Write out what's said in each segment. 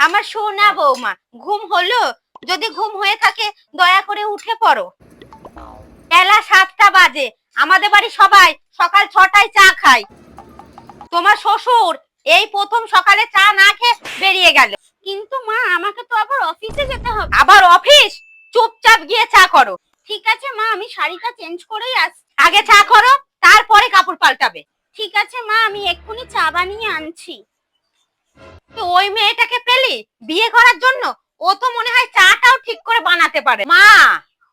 আমার সোনা বৌমা, ঘুম হলো? যদি ঘুম হয়ে থাকে দয়া করে উঠে পড়ো। বেলা 7টা বাজে, আমাদের বাড়ি সবাই সকাল 6টায় চা খায়। তোমার শ্বশুর এই প্রথম সকালে চা না খেয়ে বেরিয়ে গেল। কিন্তু মা, আমাকে তো আবার অফিসে যেতে হবে। আবার অফিস? চুপচাপ গিয়ে চা করো। ঠিক আছে মা, আমি শাড়িটা চেঞ্জ করেই আসছি। আগে চা করো, তারপরে কাপড় পাল্টাবে। ঠিক আছে মা, আমি এক্ষুনি চা বানিয়ে আনছি। তো ওই মেয়েটাকে পেলি বিয়ে করার জন্য? ও তো মনে হয় চাটাও ঠিক করে বানাতে পারে। মা,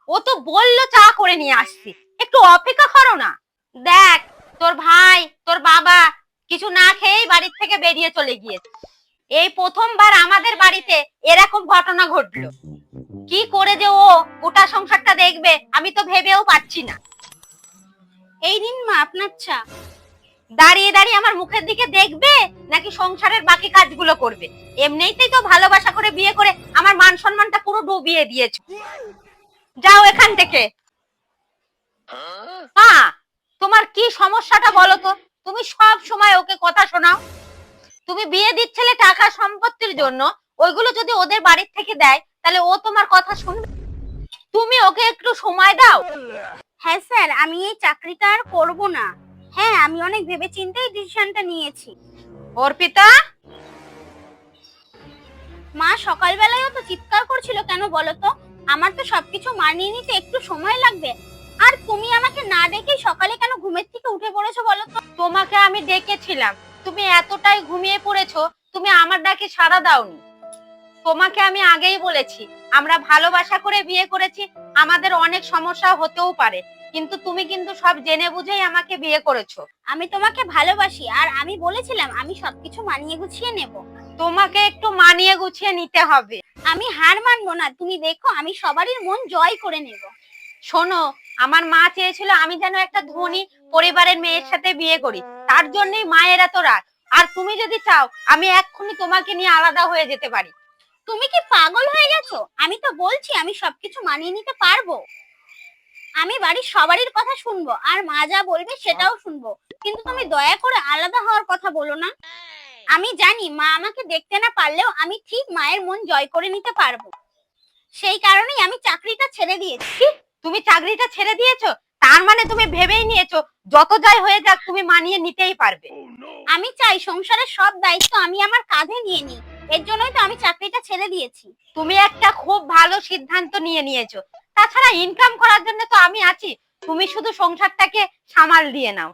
ও তো বললো চা করে নিয়ে আসছি, একটু অপেক্ষা করো না। দেখ, তোর ভাই তোর বাবা কিছু না খেয়েই বাড়ির থেকে বেরিয়ে চলে গিয়েছে। এই প্রথমবার আমাদের বাড়িতে এরকম ঘটনা ঘটলো। কি করে যে ও গোটা সংসারটা দেখবে আমি তো ভেবেও পাচ্ছি না। এই নিন মা আপনার চা। দাঁড়িয়ে দাঁড়িয়ে আমার মুখের দিকে দেখবে নাকি সংসারের বাকি কাজগুলো করবে? এমনিতেই তো ভালোবাসা করে বিয়ে করে আমার মান সম্মানটা পুরো ডুবিয়ে দিয়েছো। যাও এখান থেকে। হ্যাঁ, তোমার কি সমস্যাটা বলো তো? তুমি সব সময় ওকে কথা শোনাও। তুমি বিয়ে দিচ্ছিলে টাকা সম্পত্তির জন্য, ওইগুলো যদি ওদের বাড়ির থেকে দেয় তাহলে ও তোমার কথা শুনবে? তুমি ওকে একটু সময় দাও। হ্যাঁ স্যার, আমি এই চাকরিটা আর করব না। হ্যাঁ, আমি অনেক ভেবেচিন্তেই ডিসিশনটা নিয়েছি। অর্পিতা, মা সকালবেলায়ও তো চিৎকার করছিল কেন বলো তো? আমার তো সবকিছু মানিয়ে নিতে একটু সময় লাগবে। আর তুমি আমাকে না ডেকে সকালে কেন ঘুমের থেকে উঠে পড়েছো বলো তো? তোমাকে আমি ডেকেছিলাম, তুমি এতটাই ঘুমিয়ে পড়েছো, তুমি আমার ডাকে সাড়া দাওনি। তোমাকে আমি আগেই বলেছি আমরা ভালোবাসা করে বিয়ে করেছি, আমাদের অনেক সমস্যা হতেও পারে, কিন্তু তুমি কিন্তু সব জেনে বুঝেই আমাকে বিয়ে করেছো। আমি তোমাকে ভালোবাসি, আর আমি বলেছিলাম আমি সবকিছু মানিয়ে গুছিয়ে নেব। তোমাকে একটু মানিয়ে গুছিয়ে নিতে হবে। আমি হার মানবো না, তুমি দেখো আমি সবারই মন জয় করে নেব। শোনো, আমার মা চেয়েছিল আমি যেন একটা ধনী পরিবারের মেয়ের সাথে বিয়ে করি, তার জন্যই মায়ের এত রাগ। আর তুমি যদি চাও আমি এক্ষুনি তোমাকে নিয়ে আলাদা হয়ে যেতে পারি। তুমি কি পাগল হয়ে গেছো? আমি তো বলছি আমি সবকিছু মানিয়ে নিতে পারবো। আমি বাড়ির সবারই কথা শুনবো, আর মা যা বলবে সেটাও শুনবো, কিন্তু তুমি দয়া করে আলাদা হওয়ার কথা বলো না। আমি জানি মা আমাকে দেখতে না পারলেও আমি ঠিক মায়ের মন জয় করে নিতে পারবো। সেই কারণেই আমি চাকরিটা ছেড়ে দিয়েছি। তুমি চাকরিটা ছেড়ে দিয়েছো? তার মানে তুমি ভেবেই নিয়েছো যত যাই হয়ে যাক তুমি মানিয়ে নিতেই পারবে। আমি চাই সংসারের সব দায়িত্ব আমি আমার কাঁধে নিয়ে নিই, এর জন্যই তো আমি চাকরিটা ছেড়ে দিয়েছি। তুমি একটা খুব ভালো সিদ্ধান্ত নিয়েছো। তাছাড়া ইনকাম করার জন্য তো আমি আছি, তুমি শুধু সংসারটাকে সামাল দিয়ে নাও।